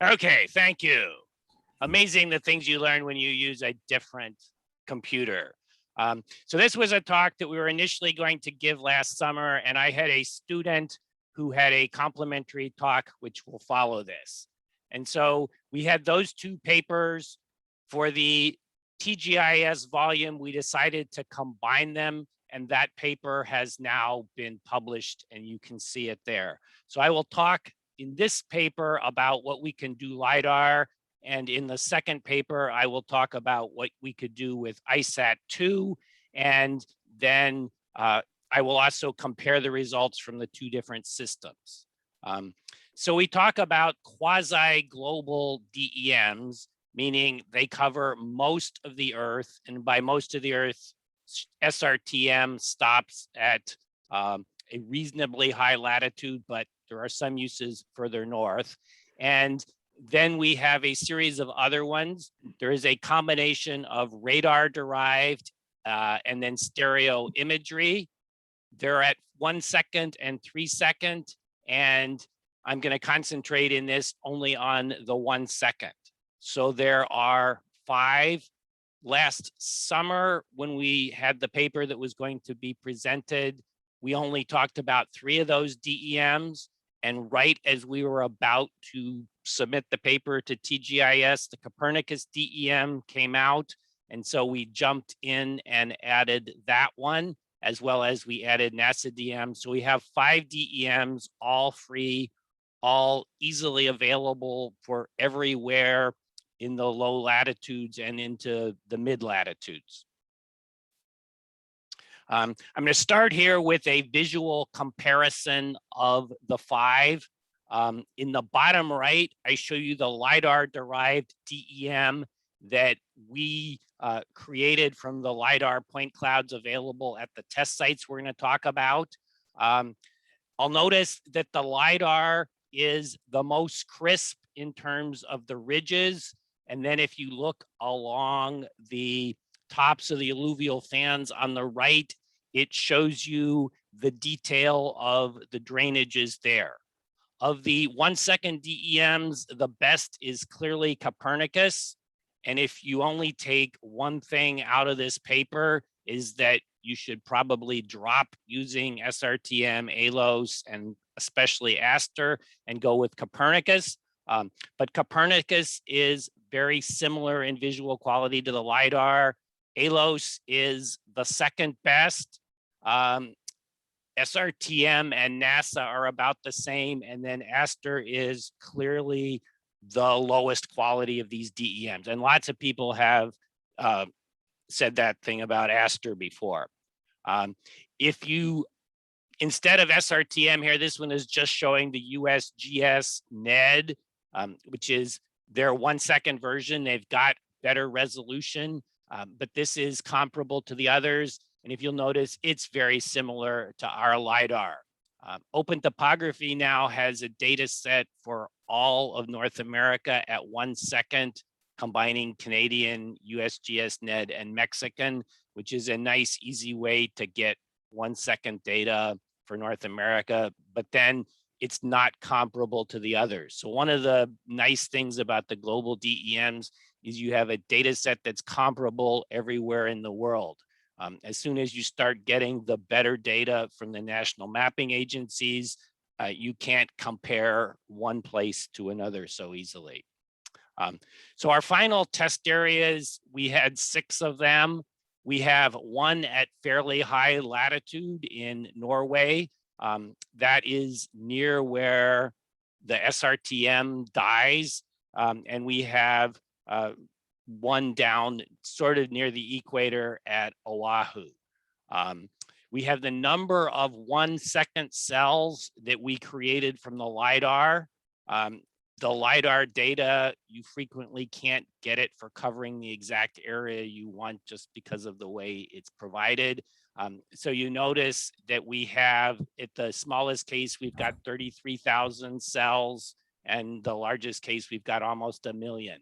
Okay, thank you. Amazing the things you learn when you use a different computer. So this was a talk that we were initially going to give last summer, and I had a student who had a complimentary talk, which will follow this. And so we had those two papers for the TGIS volume. We decided to combine them, and that paper has now been published, and you can see it there. So I will talk in this paper about what we can do LiDAR. And in the second paper, I will talk about what we could do with ISAT-2. And then I will also compare the results from the two different systems. So we talk about quasi-global DEMs, meaning they cover most of the Earth. And by most of the Earth, SRTM stops at a reasonably high latitude, but there are some uses further north. And then we have a series of other ones. There is a combination of radar derived and then stereo imagery. They're at 1 second and 3 second. And I'm going to concentrate in this only on the 1 second. So there are 5. Last summer, when we had the paper that was going to be presented, we only talked about 3 of those DEMs. And right as we were about to submit the paper to TGIS, the Copernicus DEM came out. And so we jumped in and added that one, as well as we added NASA DM. So we have 5 DEMs, all free, all easily available for everywhere in the low latitudes and into the mid latitudes. I'm going to start here with a visual comparison of the 5. In the bottom right, I show you the LiDAR derived DEM that we created from the LiDAR point clouds available at the test sites we're going to talk about. I'll notice that the LiDAR is the most crisp in terms of the ridges. And then if you look along the tops of the alluvial fans on the right, it shows you the detail of the drainages there. Of the 1 second DEMs, the best is clearly Copernicus. And if you only take one thing out of this paper, is that you should probably drop using SRTM, ALOS, and especially Aster, and go with Copernicus. But Copernicus is very similar in visual quality to the LiDAR. ALOS is the second best. SRTM and NASA are about the same. And then Aster is clearly the lowest quality of these DEMs. And lots of people have said that thing about Aster before. If you, instead of SRTM here, this one is just showing the USGS NED, which is their 1 second version. They've got better resolution, but this is comparable to the others. And if you'll notice, it's very similar to our LiDAR. Open Topography now has a data set for all of North America at 1 second, combining Canadian, USGS NED, and Mexican, which is a nice, easy way to get 1 second data for North America, but then it's not comparable to the others. So one of the nice things about the global DEMs is you have a data set that's comparable everywhere in the world. As soon as you start getting the better data from the national mapping agencies, you can't compare one place to another so easily. So our final test areas, we had 6 of them. We have one at fairly high latitude in Norway. That is near where the SRTM dies. And we have one down sort of near the equator at Oahu. We have the number of 1 second cells that we created from the LiDAR. The LiDAR data, you frequently can't get it for covering the exact area you want just because of the way it's provided. So you notice that we have, at the smallest case, we've got 33,000 cells, and the largest case, we've got almost 1 million.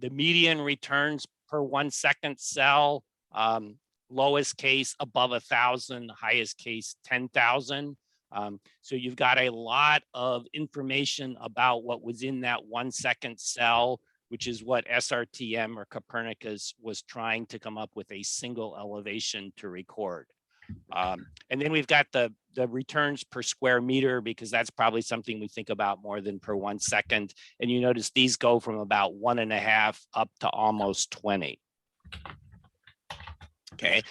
The median returns per 1 second cell, lowest case above 1,000, highest case 10,000. So you've got a lot of information about what was in that 1 second cell, which is what SRTM or Copernicus was trying to come up with a single elevation to record. And then we've got the returns per square meter, because that's probably something we think about more than per 1 second. And you notice these go from about 1.5 up to almost 20. Okay,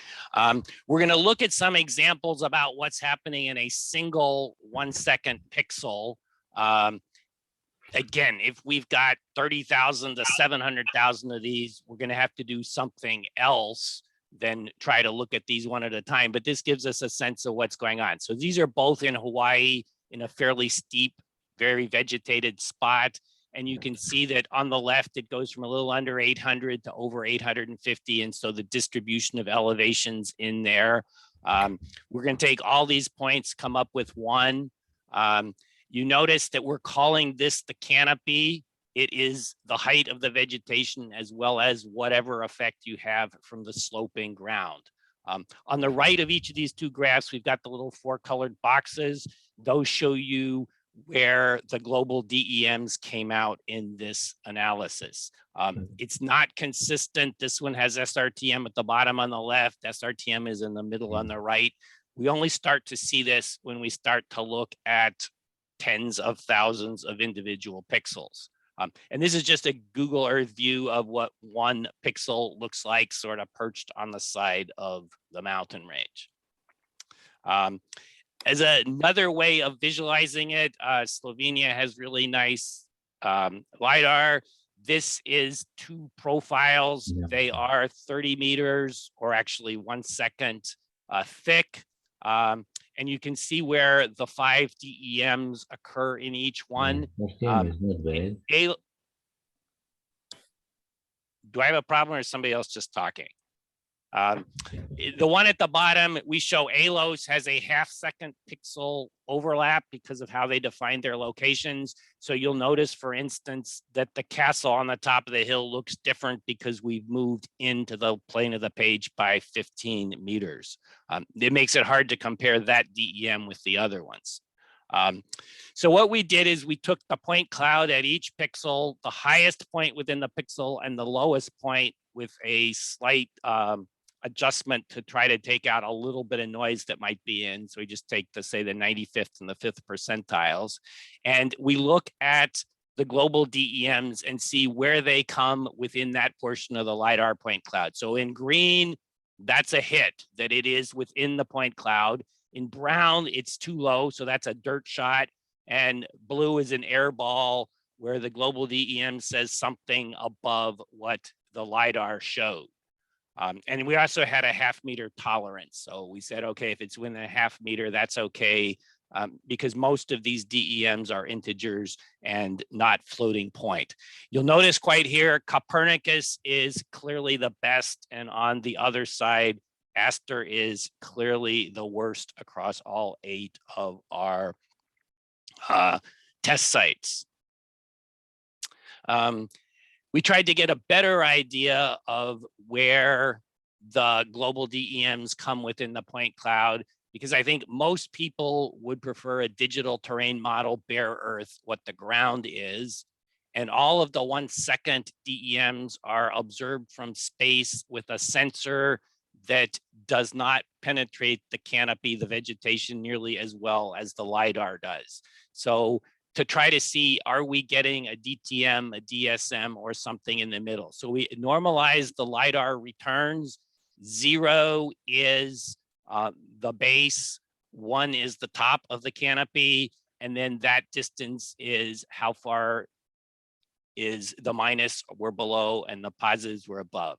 we're going to look at some examples about what's happening in a single 1 second pixel. Again, if we've got 30,000 to 700,000 of these, we're going to have to do something else than try to look at these one at a time. But this gives us a sense of what's going on. So these are both in Hawaii in a fairly steep, very vegetated spot. And you can see that on the left, it goes from a little under 800 to over 850. And so the distribution of elevations in there, we're going to take all these points, come up with one. You notice that we're calling this the canopy. It is the height of the vegetation as well as whatever effect you have from the sloping ground. On the right of each of these two graphs, we've got the little 4 colored boxes. Those show you where the global DEMs came out in this analysis. It's not consistent. This one has SRTM at the bottom on the left. SRTM is in the middle on the right. We only start to see this when we start to look at tens of thousands of individual pixels. And this is just a Google Earth view of what 1 pixel looks like, sort of perched on the side of the mountain range. As another way of visualizing it, Slovenia has really nice lidar. This is 2 profiles. Yeah. They are 30 meters, or actually 1 second thick. And you can see where the 5 DEMs occur in each one. Is not bad. Do I have a problem, or is somebody else just talking? The one at the bottom, we show ALOS has a ½ second pixel overlap because of how they define their locations. So you'll notice, for instance, that the castle on the top of the hill looks different because we've moved into the plane of the page by 15 meters. It makes it hard to compare that DEM with the other ones. So what we did is we took the point cloud at each pixel, the highest point within the pixel and the lowest point, with a slight adjustment to try to take out a little bit of noise that might be in. So we just take the, say, the 95th and the 5th percentiles, and we look at the global DEMs and see where they come within that portion of the lidar point cloud. So in green, that's a hit, that it is within the point cloud. In brown, it's too low, so that's a dirt shot. And blue is an air ball, where the global DEM says something above what the lidar showed. And we also had a ½ meter tolerance. So we said, okay, if it's within a ½ meter, that's okay, because most of these DEMs are integers and not floating point. You'll notice quite here, Copernicus is clearly the best. And on the other side, Aster is clearly the worst across all 8 of our test sites. We tried to get a better idea of where the global DEMs come within the point cloud, because I think most people would prefer a digital terrain model, bare earth, what the ground is. And all of the 1 second DEMs are observed from space with a sensor that does not penetrate the canopy, the vegetation, nearly as well as the lidar does. So to try to see, are we getting a DTM, a DSM, or something in the middle? So we normalize the lidar returns. 0 is the base, 1 is the top of the canopy, and then that distance is how far is the minus we're below and the positives we're above.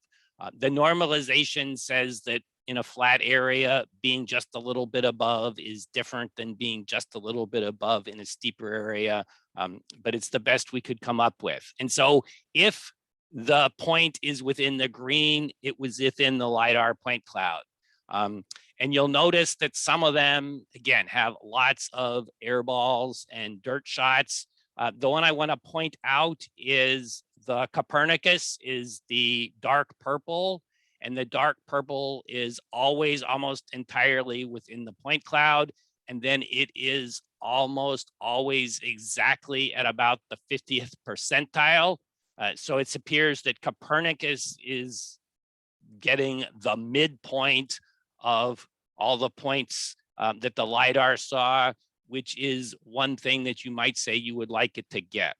The normalization says that in a flat area, being just a little bit above is different than being just a little bit above in a steeper area, but it's the best we could come up with. And so if the point is within the green, it was within the lidar point cloud. And you'll notice that some of them, again, have lots of air balls and dirt shots. The one I want to point out is the Copernicus is the dark purple, and the dark purple is always almost entirely within the point cloud. and then it is almost always exactly at about the 50th percentile. So it appears that Copernicus is getting the midpoint of all the points that the lidar saw, which is one thing that you might say you would like it to get.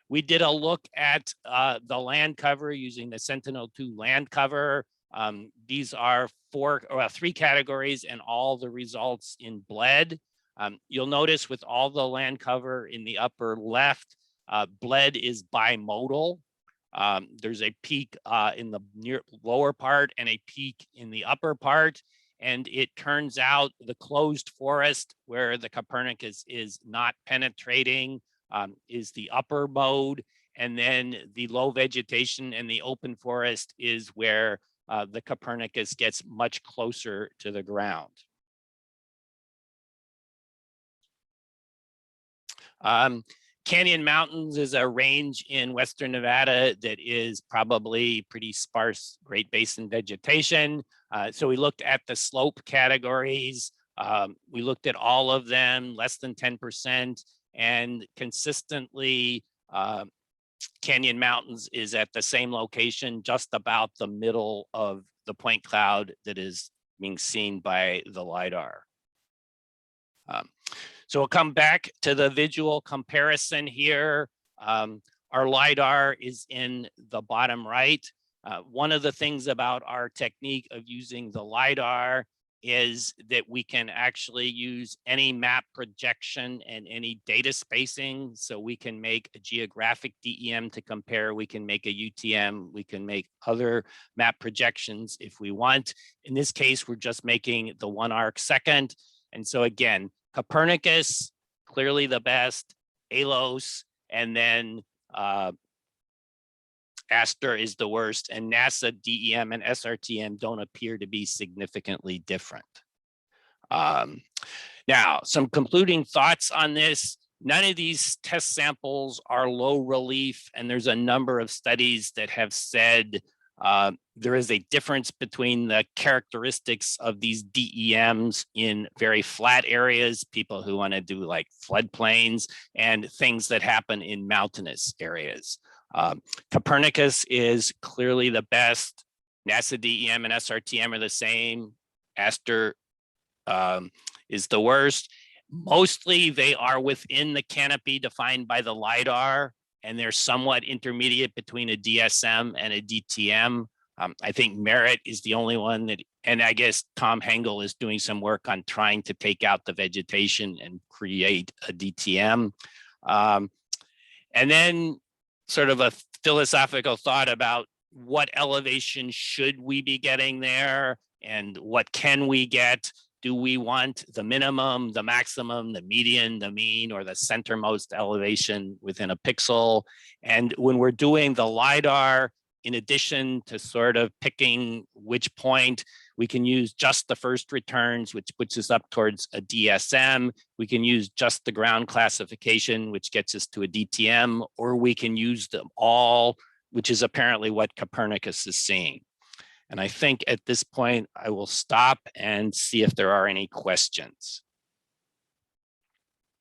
We did a look at the land cover using the Sentinel-2 land cover. These are three categories and all the results in bled. You'll notice with all the land cover in the upper left, bled is bimodal. There's a peak in the lower part and a peak in the upper part. And it turns out the closed forest where the Copernicus is not penetrating is the upper mode. And then the low vegetation and the open forest is where the Copernicus gets much closer to the ground. Canyon Mountains is a range in Western Nevada that is probably pretty sparse Great Basin vegetation. So we looked at the slope categories. We looked at all of them, less than 10%, and consistently Canyon Mountains is at the same location, just about the middle of the point cloud that is being seen by the lidar. So we'll come back to the visual comparison here. Our lidar is in the bottom right. One of the things about our technique of using the lidar is that we can actually use any map projection and any data spacing. So we can make a geographic DEM to compare. We can make a UTM. We can make other map projections if we want. In this case, we're just making the 1 arc second. And so again, Copernicus, clearly the best, ALOS, and then Aster is the worst, and NASA DEM and SRTM don't appear to be significantly different. Now, some concluding thoughts on this. None of these test samples are low relief, and there's a number of studies that have said there is a difference between the characteristics of these DEMs in very flat areas, people who want to do like floodplains, and things that happen in mountainous areas. Copernicus is clearly the best. NASA DEM and SRTM are the same. Aster is the worst. Mostly they are within the canopy defined by the lidar, and they're somewhat intermediate between a DSM and a DTM. I think Merritt is the only one that, and I guess Tom Hengel is doing some work on trying to take out the vegetation and create a DTM. And then sort of a philosophical thought about what elevation should we be getting there and what can we get? Do we want the minimum, the maximum, the median, the mean, or the centermost elevation within a pixel? And when we're doing the lidar, in addition to sort of picking which point, we can use just the first returns, which puts us up towards a DSM. We can use just the ground classification, which gets us to a DTM, or we can use them all, which is apparently what Copernicus is seeing. And I think at this point, I will stop and see if there are any questions.